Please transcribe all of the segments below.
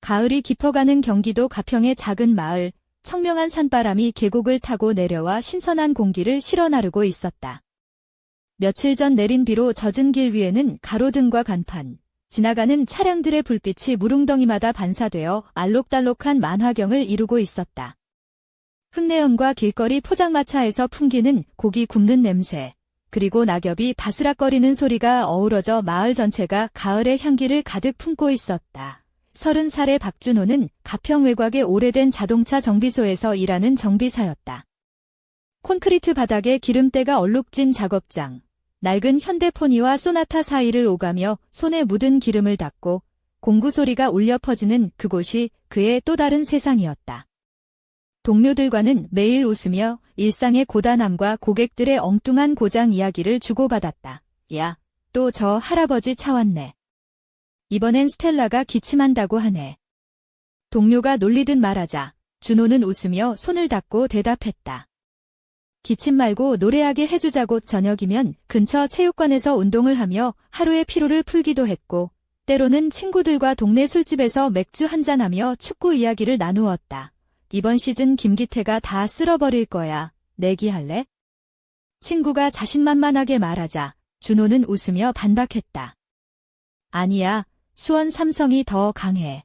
가을이 깊어가는 경기도 가평의 작은 마을, 청명한 산바람이 계곡을 타고 내려와 신선한 공기를 실어 나르고 있었다. 며칠 전 내린 비로 젖은 길 위에는 가로등과 간판, 지나가는 차량들의 불빛이 무릉덩이마다 반사되어 알록달록한 만화경을 이루고 있었다. 흙내음과 길거리 포장마차에서 풍기는 고기 굽는 냄새, 그리고 낙엽이 바스락거리는 소리가 어우러져 마을 전체가 가을의 향기를 가득 품고 있었다. 30살의 박준호는 가평 외곽의 오래된 자동차 정비소에서 일하는 정비사였다. 콘크리트 바닥에 기름때가 얼룩진 작업장, 낡은 현대포니와 소나타 사이를 오가며 손에 묻은 기름을 닦고 공구 소리가 울려 퍼지는 그곳이 그의 또 다른 세상이었다. 동료들과는 매일 웃으며 일상의 고단함과 고객들의 엉뚱한 고장 이야기를 주고받았다. 야, 또 저 할아버지 차 왔네. 이번엔 스텔라가 기침한다고 하네. 동료가 놀리듯 말하자 준호는 웃으며 손을 닦고 대답했다. 기침 말고 노래하게 해주자고. 저녁이면 근처 체육관에서 운동을 하며 하루의 피로를 풀기도 했고, 때로는 친구들과 동네 술집에서 맥주 한잔하며 축구 이야기를 나누었다. 이번 시즌 김기태가 다 쓸어버릴 거야. 내기할래? 친구가 자신만만하게 말하자 준호는 웃으며 반박했다. 아니야, 수원 삼성이 더 강해.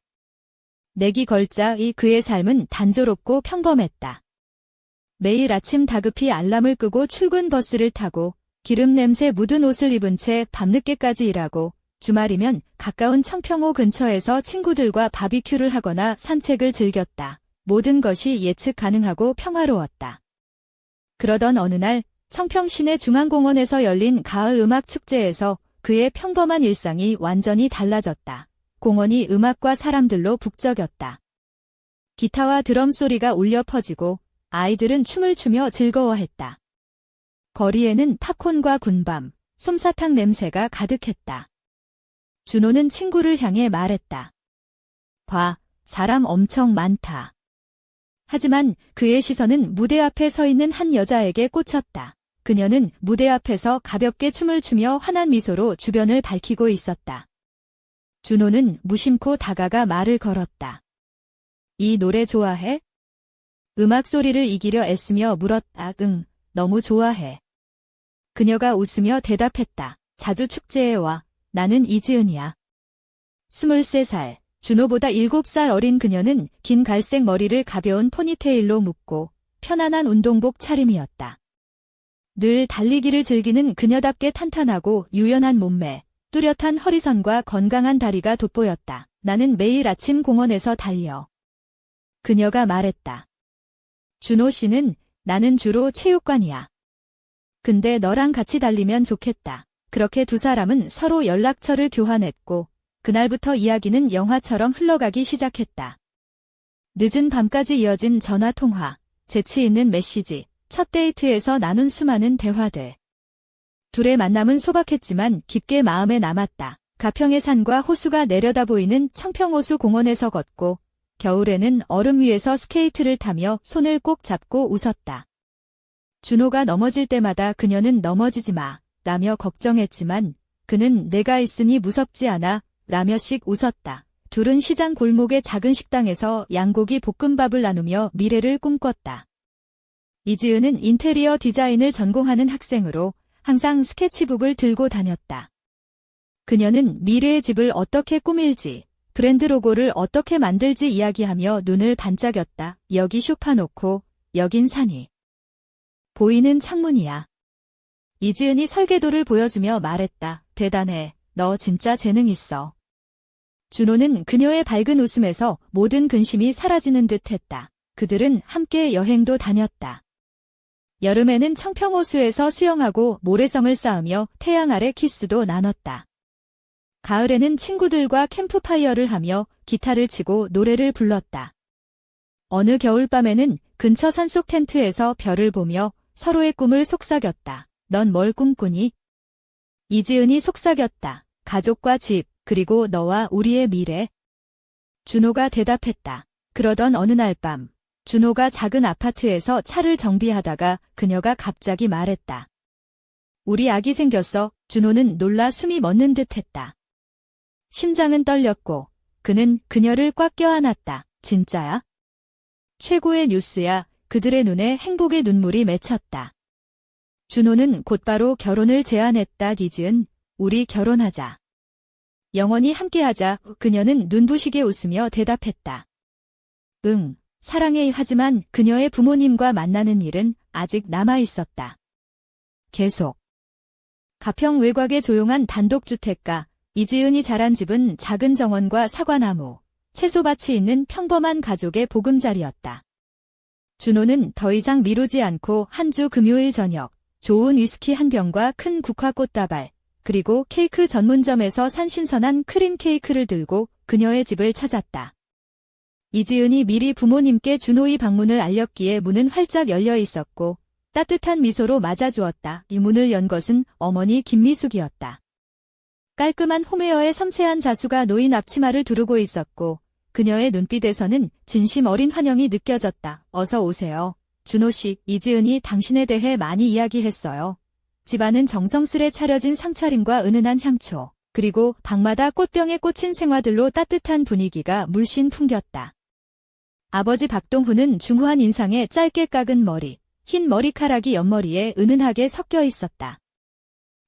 내기 걸자. 그의 삶은 단조롭고 평범했다. 매일 아침 다급히 알람을 끄고 출근 버스를 타고 기름 냄새 묻은 옷을 입은 채 밤늦게까지 일하고, 주말이면 가까운 청평호 근처에서 친구들과 바비큐를 하거나 산책을 즐겼다. 모든 것이 예측 가능하고 평화로웠다. 그러던 어느 날 청평 시내 중앙공원에서 열린 가을 음악 축제에서 그의 평범한 일상이 완전히 달라졌다. 공원이 음악과 사람들로 북적였다. 기타와 드럼 소리가 울려 퍼지고 아이들은 춤을 추며 즐거워했다. 거리에는 팝콘과 군밤, 솜사탕 냄새가 가득했다. 준호는 친구를 향해 말했다. 봐, 사람 엄청 많다. 하지만 그의 시선은 무대 앞에 서 있는 한 여자에게 꽂혔다. 그녀는 무대 앞에서 가볍게 춤을 추며 환한 미소로 주변을 밝히고 있었다. 준호는 무심코 다가가 말을 걸었다. 이 노래 좋아해? 음악 소리를 이기려 애쓰며 물었다. 응, 너무 좋아해. 그녀가 웃으며 대답했다. 자주 축제에 와. 나는 이지은이야. 23살. 준호보다 7살 어린 그녀는 긴 갈색 머리를 가벼운 포니테일로 묶고 편안한 운동복 차림이었다. 늘 달리기를 즐기는 그녀답게 탄탄하고 유연한 몸매, 뚜렷한 허리선과 건강한 다리가 돋보였다. 나는 매일 아침 공원에서 달려. 그녀가 말했다. 준호 씨는 나는 주로 체육관이야. 근데 너랑 같이 달리면 좋겠다. 그렇게 두 사람은 서로 연락처를 교환했고, 그날부터 이야기는 영화처럼 흘러가기 시작했다. 늦은 밤까지 이어진 전화통화, 재치 있는 메시지, 첫 데이트에서 나눈 수많은 대화들. 둘의 만남은 소박했지만 깊게 마음에 남았다. 가평의 산과 호수가 내려다 보이는 청평호수 공원에서 걷고, 겨울에는 얼음 위에서 스케이트를 타며 손을 꼭 잡고 웃었다. 준호가 넘어질 때마다 그녀는 넘어지지 마, 라며 걱정했지만, 그는 내가 있으니 무섭지 않아, 라며씩 웃었다. 둘은 시장 골목의 작은 식당에서 양고기 볶음밥을 나누며 미래를 꿈꿨다. 이지은은 인테리어 디자인을 전공하는 학생으로 항상 스케치북을 들고 다녔다. 그녀는 미래의 집을 어떻게 꾸밀지, 브랜드 로고를 어떻게 만들지 이야기하며 눈을 반짝였다. 여기 소파 놓고, 여긴 산이 보이는 창문이야. 이지은이 설계도를 보여주며 말했다. 대단해. 너 진짜 재능 있어. 준호는 그녀의 밝은 웃음에서 모든 근심이 사라지는 듯 했다. 그들은 함께 여행도 다녔다. 여름에는 청평호수에서 수영하고 모래성을 쌓으며 태양 아래 키스도 나눴다. 가을에는 친구들과 캠프파이어를 하며 기타를 치고 노래를 불렀다. 어느 겨울밤에는 근처 산속 텐트에서 별을 보며 서로의 꿈을 속삭였다. 넌 뭘 꿈꾸니? 이지은이 속삭였다. 가족과 집, 그리고 너와 우리의 미래. 준호가 대답했다. 그러던 어느 날 밤, 준호가 작은 아파트에서 차를 정비하다가 그녀가 갑자기 말했다. 우리 아기 생겼어. 준호는 놀라 숨이 멎는 듯 했다. 심장은 떨렸고 그는 그녀를 꽉 껴안았다. 진짜야? 최고의 뉴스야. 그들의 눈에 행복의 눈물이 맺혔다. 준호는 곧바로 결혼을 제안했다. 이지은, 우리 결혼하자. 영원히 함께하자. 그녀는 눈부시게 웃으며 대답했다. 응, 사랑해. 하지만 그녀의 부모님과 만나는 일은 아직 남아 있었다. 계속. 가평 외곽의 조용한 단독주택가. 이지은이 자란 집은 작은 정원과 사과나무, 채소밭이 있는 평범한 가족의 보금자리였다. 준호는 더 이상 미루지 않고 한 주 금요일 저녁, 좋은 위스키 한 병과 큰 국화꽃다발, 그리고 케이크 전문점에서 산 신선한 크림 케이크를 들고 그녀의 집을 찾았다. 이지은이 미리 부모님께 준호의 방문을 알렸기에 문은 활짝 열려 있었고 따뜻한 미소로 맞아주었다. 이 문을 연 것은 어머니 김미숙이었다. 깔끔한 홈웨어에 섬세한 자수가 놓인 앞치마를 두르고 있었고 그녀의 눈빛에서는 진심 어린 환영이 느껴졌다. 어서 오세요. 준호 씨, 이지은이 당신에 대해 많이 이야기했어요. 집안은 정성스레 차려진 상차림과 은은한 향초, 그리고 방마다 꽃병에 꽂힌 생화들로 따뜻한 분위기가 물씬 풍겼다. 아버지 박동훈은 중후한 인상에 짧게 깎은 머리, 흰 머리카락이 옆머리에 은은하게 섞여 있었다.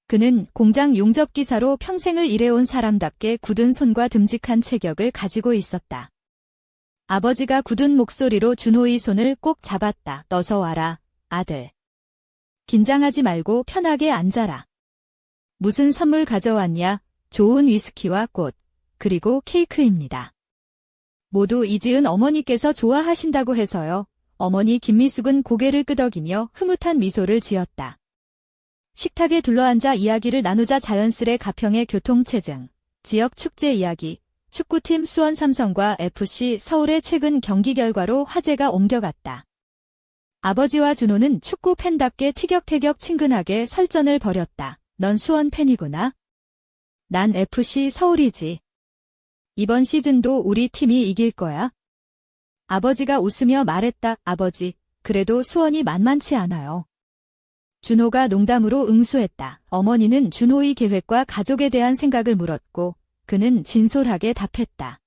그는 공장 용접기사로 평생을 일해온 사람답게 굳은 손과 듬직한 체격을 가지고 있었다. 아버지가 굳은 목소리로 준호의 손을 꼭 잡았다. 어서 와라, 아들. 긴장하지 말고 편하게 앉아라. 무슨 선물 가져왔냐? 좋은 위스키와 꽃, 그리고 케이크입니다. 모두 이지은 어머니께서 좋아하신다고 해서요. 어머니 김미숙은 고개를 끄덕이며 흐뭇한 미소를 지었다. 식탁에 둘러앉아 이야기를 나누자 자연스레 가평의 교통체증, 지역 축제 이야기, 축구팀 수원 삼성과 FC 서울의 최근 경기 결과로 화제가 옮겨갔다. 아버지와 준호는 축구 팬답게 티격태격 친근하게 설전을 벌였다. 넌 수원 팬이구나. 난 FC 서울이지. 이번 시즌도 우리 팀이 이길 거야. 아버지가 웃으며 말했다. 아버지, 그래도 수원이 만만치 않아요. 준호가 농담으로 응수했다. 어머니는 준호의 계획과 가족에 대한 생각을 물었고 그는 진솔하게 답했다.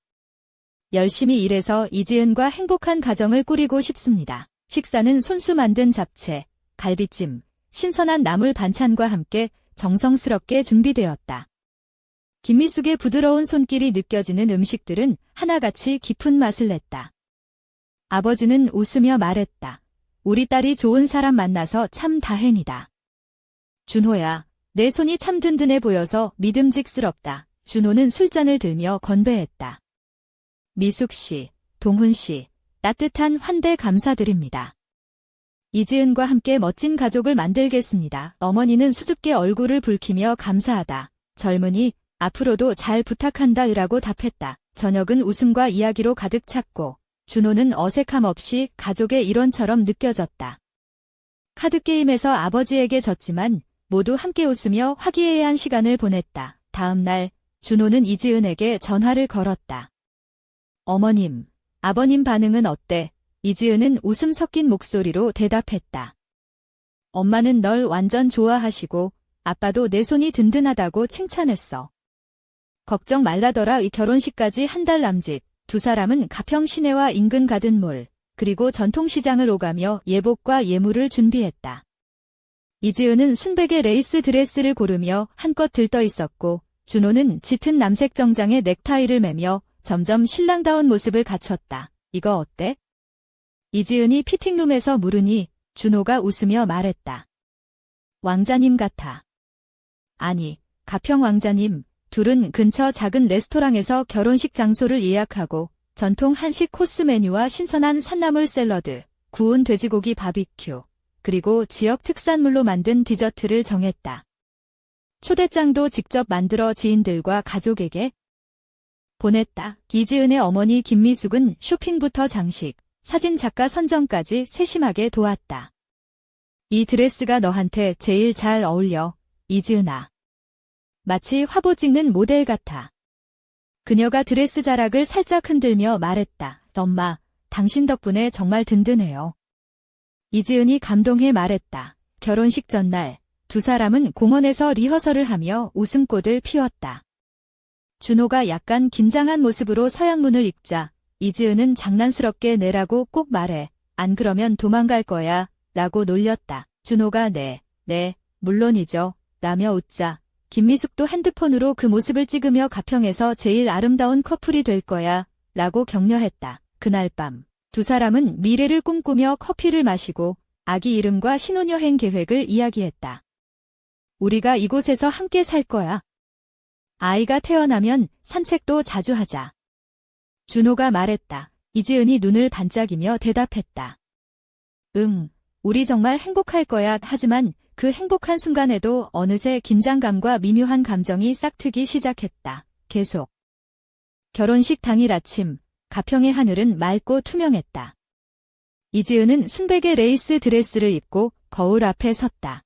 열심히 일해서 이지은과 행복한 가정을 꾸리고 싶습니다. 식사는 손수 만든 잡채, 갈비찜, 신선한 나물 반찬과 함께 정성스럽게 준비되었다. 김미숙의 부드러운 손길이 느껴지는 음식들은 하나같이 깊은 맛을 냈다. 아버지는 웃으며 말했다. 우리 딸이 좋은 사람 만나서 참 다행이다. 준호야, 내 손이 참 든든해 보여서 믿음직스럽다. 준호는 술잔을 들며 건배했다. 미숙 씨, 동훈 씨, 따뜻한 환대 감사드립니다. 이지은과 함께 멋진 가족을 만들겠습니다. 어머니는 수줍게 얼굴을 붉히며 감사하다. 젊은이, 앞으로도 잘 부탁한다 라고 답했다. 저녁은 웃음과 이야기로 가득 찼고 준호는 어색함 없이 가족의 일원처럼 느껴졌다. 카드게임에서 아버지에게 졌지만 모두 함께 웃으며 화기애애한 시간을 보냈다. 다음 날 준호는 이지은에게 전화를 걸었다. 어머님, 아버님 반응은 어때? 이지은은 웃음 섞인 목소리로 대답했다. 엄마는 널 완전 좋아하시고 아빠도 내 손이 든든하다고 칭찬했어. 걱정 말라더라. 이 결혼식까지 한 달 남짓. 두 사람은 가평 시내와 인근 가든몰, 그리고 전통시장을 오가며 예복과 예물을 준비했다. 이지은은 순백의 레이스 드레스를 고르며 한껏 들떠 있었고 준호는 짙은 남색 정장에 넥타이를 매며 점점 신랑다운 모습을 갖췄다. 이거 어때? 이지은이 피팅룸에서 물으니 준호가 웃으며 말했다. 왕자님 같아. 아니, 가평 왕자님. 둘은 근처 작은 레스토랑에서 결혼식 장소를 예약하고 전통 한식 코스 메뉴와 신선한 산나물 샐러드, 구운 돼지고기 바비큐, 그리고 지역 특산물로 만든 디저트를 정했다. 초대장도 직접 만들어 지인들과 가족에게 보냈다. 이지은의 어머니 김미숙은 쇼핑부터 장식, 사진 작가 선정까지 세심하게 도왔다. 이 드레스가 너한테 제일 잘 어울려, 이지은아. 마치 화보 찍는 모델 같아. 그녀가 드레스 자락을 살짝 흔들며 말했다. 엄마, 당신 덕분에 정말 든든해요. 이지은이 감동해 말했다. 결혼식 전날 두 사람은 공원에서 리허설을 하며 웃음꽃을 피웠다. 준호가 약간 긴장한 모습으로 서양문을 읽자 이지은은 장난스럽게 내라고 꼭 말해. 안 그러면 도망갈 거야. 라고 놀렸다. 준호가 네, 물론이죠. 라며 웃자 김미숙도 핸드폰으로 그 모습을 찍으며 가평에서 제일 아름다운 커플이 될 거야. 라고 격려했다. 그날 밤 두 사람은 미래를 꿈꾸며 커피를 마시고 아기 이름과 신혼여행 계획을 이야기했다. 우리가 이곳에서 함께 살 거야. 아이가 태어나면 산책도 자주 하자. 준호가 말했다. 이지은이 눈을 반짝이며 대답했다. 응, 우리 정말 행복할 거야. 하지만 그 행복한 순간에도 어느새 긴장감과 미묘한 감정이 싹트기 시작했다. 계속. 결혼식 당일 아침, 가평의 하늘은 맑고 투명했다. 이지은은 순백의 레이스 드레스를 입고 거울 앞에 섰다.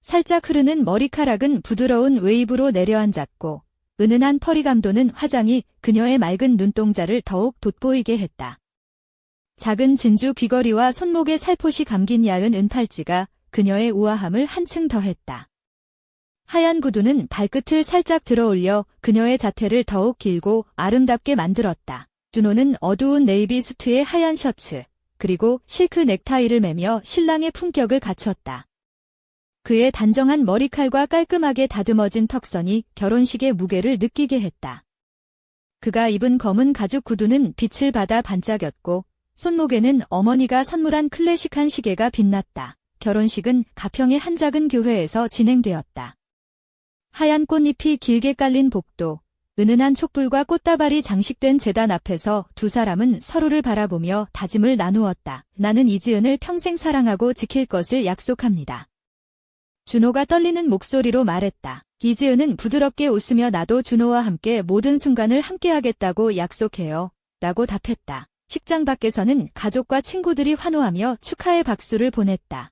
살짝 흐르는 머리카락은 부드러운 웨이브로 내려앉았고 은은한 펄이감도는 화장이 그녀의 맑은 눈동자를 더욱 돋보이게 했다. 작은 진주 귀걸이와 손목에 살포시 감긴 얇은 은팔찌가 그녀의 우아함을 한층 더했다. 하얀 구두는 발끝을 살짝 들어올려 그녀의 자태를 더욱 길고 아름답게 만들었다. 준호는 어두운 네이비 수트에 하얀 셔츠, 그리고 실크 넥타이를 매며 신랑의 품격을 갖췄다. 그의 단정한 머리칼과 깔끔하게 다듬어진 턱선이 결혼식의 무게를 느끼게 했다. 그가 입은 검은 가죽 구두는 빛을 받아 반짝였고 손목에는 어머니가 선물한 클래식한 시계가 빛났다. 결혼식은 가평의 한 작은 교회에서 진행되었다. 하얀 꽃잎이 길게 깔린 복도, 은은한 촛불과 꽃다발이 장식된 제단 앞에서 두 사람은 서로를 바라보며 다짐을 나누었다. 나는 이지은을 평생 사랑하고 지킬 것을 약속합니다. 준호가 떨리는 목소리로 말했다. 이지은은 부드럽게 웃으며 나도 준호와 함께 모든 순간을 함께하겠다고 약속해요. 라고 답했다. 식장 밖에서는 가족과 친구들이 환호하며 축하의 박수를 보냈다.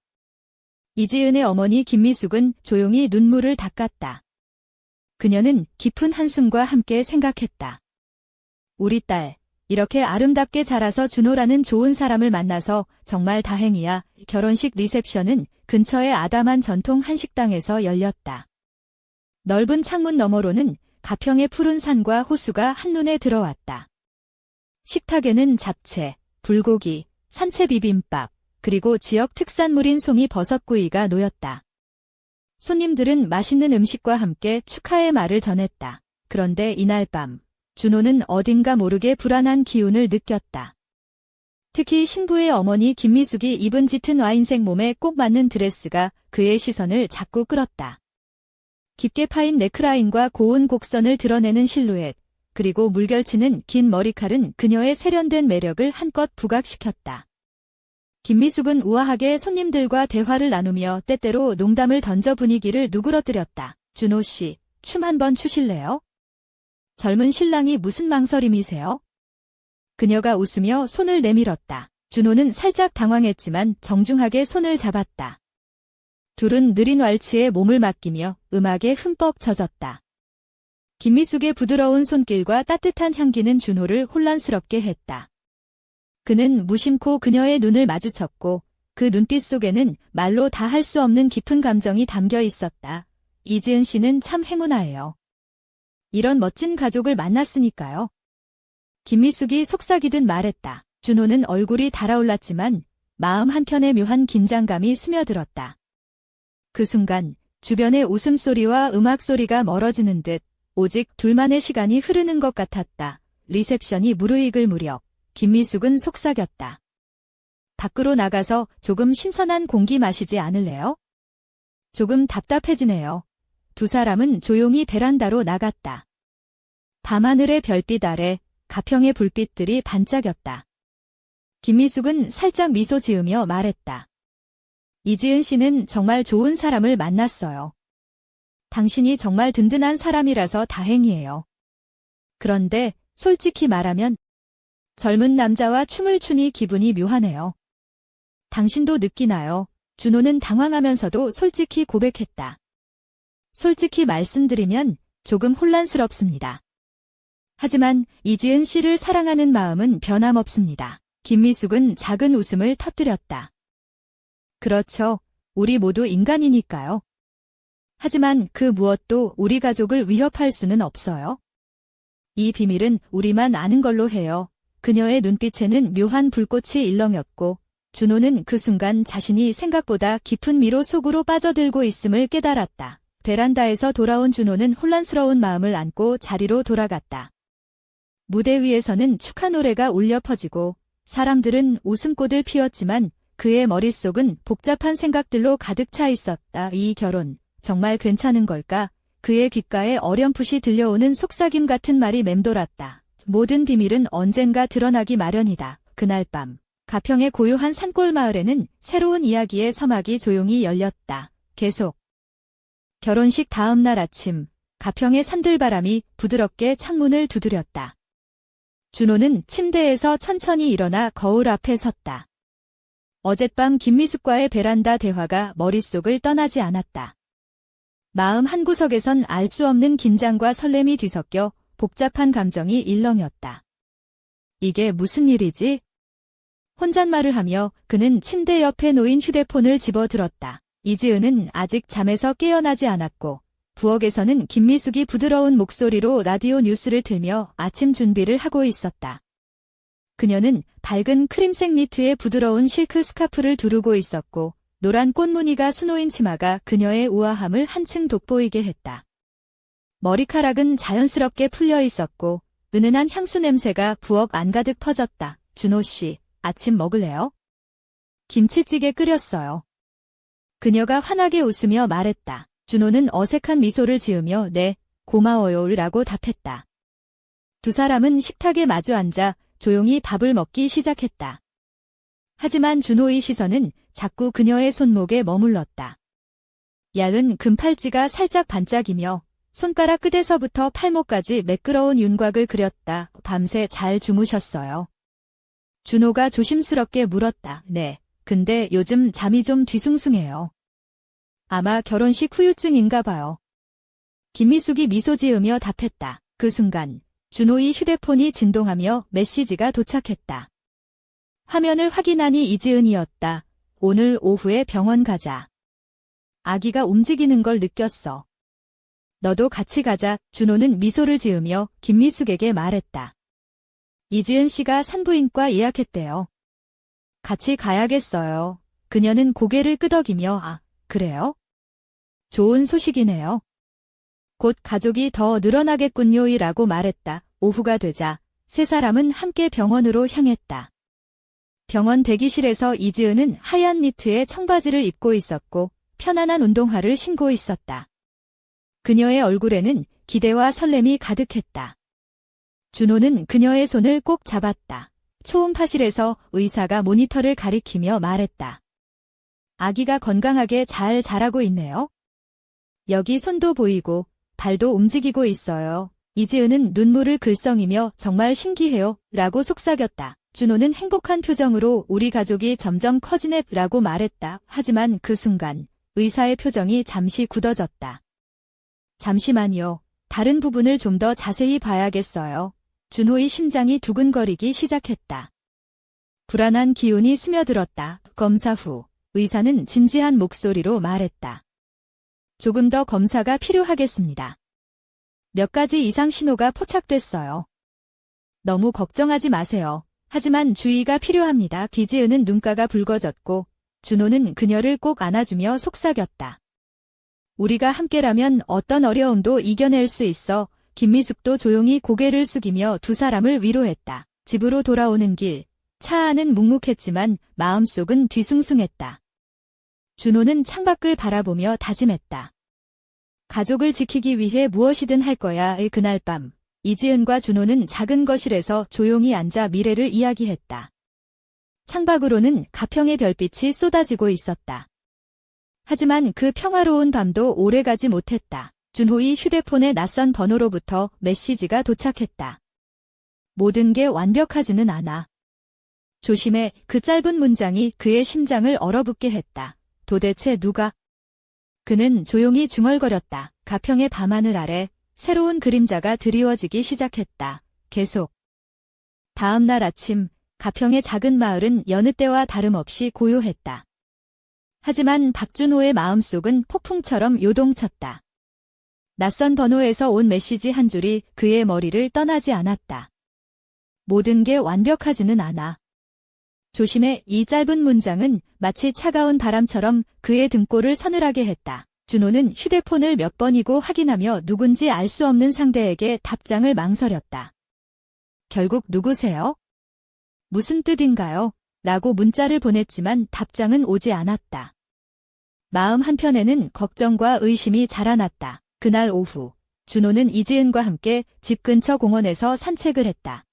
이지은의 어머니 김미숙은 조용히 눈물을 닦았다. 그녀는 깊은 한숨과 함께 생각했다. 우리 딸, 이렇게 아름답게 자라서 준호라는 좋은 사람을 만나서 정말 다행이야. 결혼식 리셉션은 근처의 아담한 전통 한식당에서 열렸다. 넓은 창문 너머로는 가평의 푸른 산과 호수가 한눈에 들어왔다. 식탁에는 잡채, 불고기, 산채 비빔밥, 그리고 지역 특산물인 송이 버섯구이가 놓였다. 손님들은 맛있는 음식과 함께 축하의 말을 전했다. 그런데 이날 밤, 준호는 어딘가 모르게 불안한 기운을 느꼈다. 특히 신부의 어머니 김미숙이 입은 짙은 와인색 몸에 꼭 맞는 드레스가 그의 시선을 자꾸 끌었다. 깊게 파인 넥라인과 고운 곡선을 드러내는 실루엣, 그리고 물결치는 긴 머리칼은 그녀의 세련된 매력을 한껏 부각시켰다. 김미숙은 우아하게 손님들과 대화를 나누며 때때로 농담을 던져 분위기를 누그러뜨렸다. 준호 씨, 춤 한번 추실래요? 젊은 신랑이 무슨 망설임이세요? 그녀가 웃으며 손을 내밀었다. 준호는 살짝 당황했지만 정중하게 손을 잡았다. 둘은 느린 왈츠에 몸을 맡기며 음악에 흠뻑 젖었다. 김미숙의 부드러운 손길과 따뜻한 향기는 준호를 혼란스럽게 했다. 그는 무심코 그녀의 눈을 마주쳤고 그 눈빛 속에는 말로 다 할 수 없는 깊은 감정이 담겨 있었다. 이지은 씨는 참 행운아예요. 이런 멋진 가족을 만났으니까요. 김미숙이 속삭이듯 말했다. 준호는 얼굴이 달아올랐지만 마음 한켠에 묘한 긴장감이 스며들었다. 그 순간 주변의 웃음소리와 음악소리가 멀어지는 듯 오직 둘만의 시간이 흐르는 것 같았다. 리셉션이 무르익을 무렵 김미숙은 속삭였다. 밖으로 나가서 조금 신선한 공기 마시지 않을래요? 조금 답답해지네요. 두 사람은 조용히 베란다로 나갔다. 밤하늘의 별빛 아래 가평의 불빛들이 반짝였다. 김미숙은 살짝 미소 지으며 말했다. 이지은 씨는 정말 좋은 사람을 만났어요. 당신이 정말 든든한 사람이라서 다행이에요. 그런데 솔직히 말하면 젊은 남자와 춤을 추니 기분이 묘하네요. 당신도 느끼나요? 준호는 당황하면서도 솔직히 고백했다. 솔직히 말씀드리면 조금 혼란스럽습니다. 하지만 이지은 씨를 사랑하는 마음은 변함없습니다. 김미숙은 작은 웃음을 터뜨렸다. 그렇죠. 우리 모두 인간이니까요. 하지만 그 무엇도 우리 가족을 위협할 수는 없어요. 이 비밀은 우리만 아는 걸로 해요. 그녀의 눈빛에는 묘한 불꽃이 일렁였고 준호는 그 순간 자신이 생각보다 깊은 미로 속으로 빠져들고 있음을 깨달았다. 베란다에서 돌아온 준호는 혼란스러운 마음을 안고 자리로 돌아갔다. 무대 위에서는 축하 노래가 울려 퍼지고 사람들은 웃음꽃을 피웠지만 그의 머릿속은 복잡한 생각들로 가득 차 있었다. 이 결혼, 정말 괜찮은 걸까? 그의 귓가에 어렴풋이 들려오는 속삭임 같은 말이 맴돌았다. 모든 비밀은 언젠가 드러나기 마련이다. 그날 밤, 가평의 고요한 산골 마을에는 새로운 이야기의 서막이 조용히 열렸다. 계속. 결혼식 다음 날 아침, 가평의 산들바람이 부드럽게 창문을 두드렸다. 준호는 침대에서 천천히 일어나 거울 앞에 섰다. 어젯밤 김미숙과의 베란다 대화가 머릿속을 떠나지 않았다. 마음 한구석에선 알 수 없는 긴장과 설렘이 뒤섞여 복잡한 감정이 일렁였다. 이게 무슨 일이지? 혼잣말을 하며 그는 침대 옆에 놓인 휴대폰을 집어들었다. 이지은은 아직 잠에서 깨어나지 않았고 부엌에서는 김미숙이 부드러운 목소리로 라디오 뉴스를 틀며 아침 준비를 하고 있었다. 그녀는 밝은 크림색 니트에 부드러운 실크 스카프를 두르고 있었고 노란 꽃무늬가 수놓인 치마가 그녀의 우아함을 한층 돋보이게 했다. 머리카락은 자연스럽게 풀려 있었고 은은한 향수 냄새가 부엌 안 가득 퍼졌다. 준호 씨, 아침 먹을래요? 김치찌개 끓였어요. 그녀가 환하게 웃으며 말했다. 준호는 어색한 미소를 지으며 네, 고마워요 라고 답했다. 두 사람은 식탁에 마주 앉아 조용히 밥을 먹기 시작했다. 하지만 준호의 시선은 자꾸 그녀의 손목에 머물렀다. 얇은 금팔찌가 살짝 반짝이며 손가락 끝에서부터 팔목까지 매끄러운 윤곽을 그렸다. 밤새 잘 주무셨어요? 준호가 조심스럽게 물었다. 네, 근데 요즘 잠이 좀 뒤숭숭해요. 아마 결혼식 후유증인가 봐요. 김미숙이 미소 지으며 답했다. 그 순간 준호의 휴대폰이 진동하며 메시지가 도착했다. 화면을 확인하니 이지은이었다. 오늘 오후에 병원 가자. 아기가 움직이는 걸 느꼈어. 너도 같이 가자. 준호는 미소를 지으며 김미숙에게 말했다. 이지은 씨가 산부인과 예약했대요. 같이 가야겠어요. 그녀는 고개를 끄덕이며 아, 그래요? 좋은 소식이네요. 곧 가족이 더 늘어나겠군요 라고 말했다. 오후가 되자 세 사람은 함께 병원으로 향했다. 병원 대기실에서 이지은은 하얀 니트에 청바지를 입고 있었고 편안한 운동화를 신고 있었다. 그녀의 얼굴에는 기대와 설렘이 가득했다. 준호는 그녀의 손을 꼭 잡았다. 초음파실에서 의사가 모니터를 가리키며 말했다. 아기가 건강하게 잘 자라고 있네요. 여기 손도 보이고 발도 움직이고 있어요. 이지은은 눈물을 글썽이며 정말 신기해요 라고 속삭였다. 준호는 행복한 표정으로 우리 가족이 점점 커지네 라고 말했다. 하지만 그 순간 의사의 표정이 잠시 굳어졌다. 잠시만요. 다른 부분을 좀 더 자세히 봐야겠어요. 준호의 심장이 두근거리기 시작했다. 불안한 기운이 스며들었다. 검사 후 의사는 진지한 목소리로 말했다. 조금 더 검사가 필요하겠습니다. 몇 가지 이상 신호가 포착됐어요. 너무 걱정하지 마세요. 하지만 주의가 필요합니다. 이지은은 눈가가 붉어졌고 준호는 그녀를 꼭 안아주며 속삭였다. 우리가 함께라면 어떤 어려움도 이겨낼 수 있어. 김미숙도 조용히 고개를 숙이며 두 사람을 위로했다. 집으로 돌아오는 길, 차 안은 묵묵했지만 마음속은 뒤숭숭했다. 준호는 창밖을 바라보며 다짐했다. 가족을 지키기 위해 무엇이든 할 거야. 그날 밤, 이지은과 준호는 작은 거실에서 조용히 앉아 미래를 이야기했다. 창밖으로는 가평의 별빛이 쏟아지고 있었다. 하지만 그 평화로운 밤도 오래가지 못했다. 준호의 휴대폰에 낯선 번호로부터 메시지가 도착했다. 모든 게 완벽하지는 않아. 조심해. 그 짧은 문장이 그의 심장을 얼어붙게 했다. 도대체 누가? 그는 조용히 중얼거렸다. 가평의 밤하늘 아래 새로운 그림자가 드리워지기 시작했다. 계속. 다음 날 아침, 가평의 작은 마을은 여느 때와 다름없이 고요했다. 하지만 박준호의 마음속은 폭풍처럼 요동쳤다. 낯선 번호에서 온 메시지 한 줄이 그의 머리를 떠나지 않았다. 모든 게 완벽하지는 않아. 조심해. 이 짧은 문장은 마치 차가운 바람처럼 그의 등골을 서늘하게 했다. 준호는 휴대폰을 몇 번이고 확인하며 누군지 알 수 없는 상대에게 답장을 망설였다. 결국 누구세요? 무슨 뜻인가요? 라고 문자를 보냈지만 답장은 오지 않았다. 마음 한편에는 걱정과 의심이 자라났다. 그날 오후, 준호는 이지은과 함께 집 근처 공원에서 산책을 했다.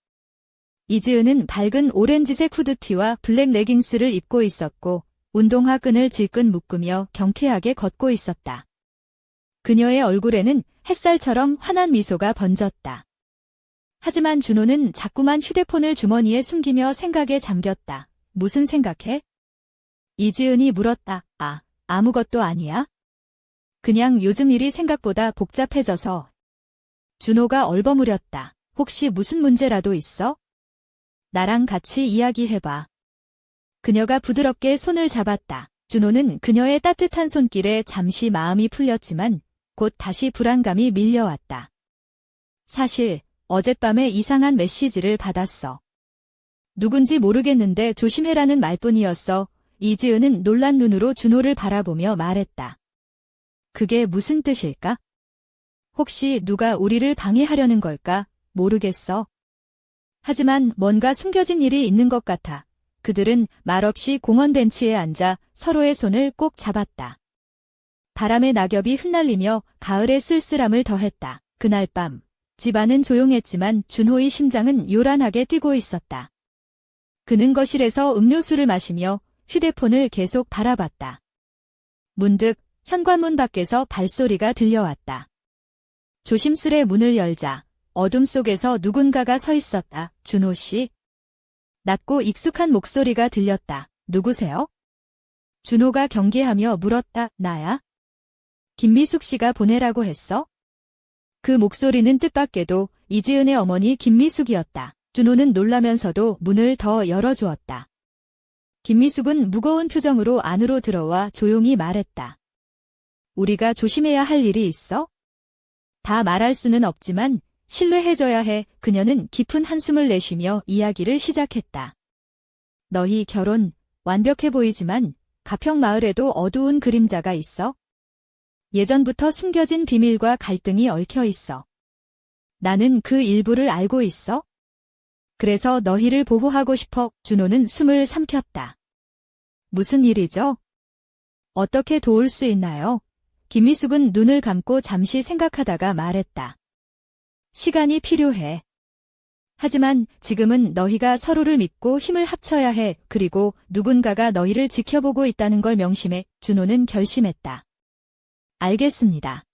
이지은은 밝은 오렌지색 후드티와 블랙 레깅스를 입고 있었고 운동화 끈을 질끈 묶으며 경쾌하게 걷고 있었다. 그녀의 얼굴에는 햇살처럼 환한 미소가 번졌다. 하지만 준호는 자꾸만 휴대폰을 주머니에 숨기며 생각에 잠겼다. 무슨 생각해? 이지은이 물었다. 아무것도 아니야? 그냥 요즘 일이 생각보다 복잡해져서. 준호가 얼버무렸다. 혹시 무슨 문제라도 있어? 나랑 같이 이야기해봐. 그녀가 부드럽게 손을 잡았다. 준호는 그녀의 따뜻한 손길에 잠시 마음이 풀렸지만 곧 다시 불안감이 밀려왔다. 사실 어젯밤에 이상한 메시지를 받았어. 누군지 모르겠는데 조심해라는 말뿐이었어. 이지은은 놀란 눈으로 준호를 바라보며 말했다. 그게 무슨 뜻일까? 혹시 누가 우리를 방해하려는 걸까? 모르겠어. 하지만 뭔가 숨겨진 일이 있는 것 같아. 그들은 말없이 공원 벤치에 앉아 서로의 손을 꼭 잡았다. 바람에 낙엽이 흩날리며 가을의 쓸쓸함을 더했다. 그날 밤, 집안은 조용했지만 준호의 심장은 요란하게 뛰고 있었다. 그는 거실에서 음료수를 마시며 휴대폰을 계속 바라봤다. 문득 현관문 밖에서 발소리가 들려왔다. 조심스레 문을 열자 어둠 속에서 누군가가 서 있었다. 준호 씨? 낮고 익숙한 목소리가 들렸다. 누구세요? 준호가 경계하며 물었다. 나야? 김미숙 씨가 보내라고 했어? 그 목소리는 뜻밖에도 이지은의 어머니 김미숙이었다. 준호는 놀라면서도 문을 더 열어주었다. 김미숙은 무거운 표정으로 안으로 들어와 조용히 말했다. 우리가 조심해야 할 일이 있어? 다 말할 수는 없지만 신뢰해줘야 해. 그녀는 깊은 한숨을 내쉬며 이야기를 시작했다. 너희 결혼 완벽해 보이지만 가평 마을에도 어두운 그림자가 있어? 예전부터 숨겨진 비밀과 갈등이 얽혀 있어. 나는 그 일부를 알고 있어? 그래서 너희를 보호하고 싶어. 준호는 숨을 삼켰다. 무슨 일이죠? 어떻게 도울 수 있나요? 김미숙은 눈을 감고 잠시 생각하다가 말했다. 시간이 필요해. 하지만 지금은 너희가 서로를 믿고 힘을 합쳐야 해. 그리고 누군가가 너희를 지켜보고 있다는 걸 명심해. 준호는 결심했다. 알겠습니다.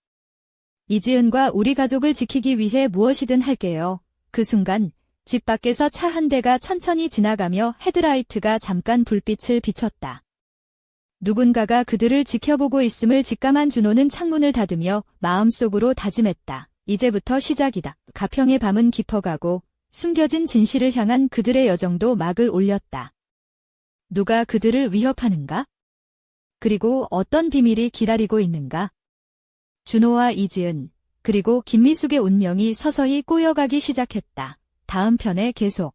이지은과 우리 가족을 지키기 위해 무엇이든 할게요. 그 순간 집 밖에서 차 한 대가 천천히 지나가며 헤드라이트가 잠깐 불빛을 비췄다. 누군가가 그들을 지켜보고 있음을 직감한 준호는 창문을 닫으며 마음속으로 다짐했다. 이제부터 시작이다. 가평의 밤은 깊어가고 숨겨진 진실을 향한 그들의 여정도 막을 올렸다. 누가 그들을 위협하는가? 그리고 어떤 비밀이 기다리고 있는가? 준호와 이지은, 그리고 김미숙의 운명이 서서히 꼬여가기 시작했다. 다음 편에 계속.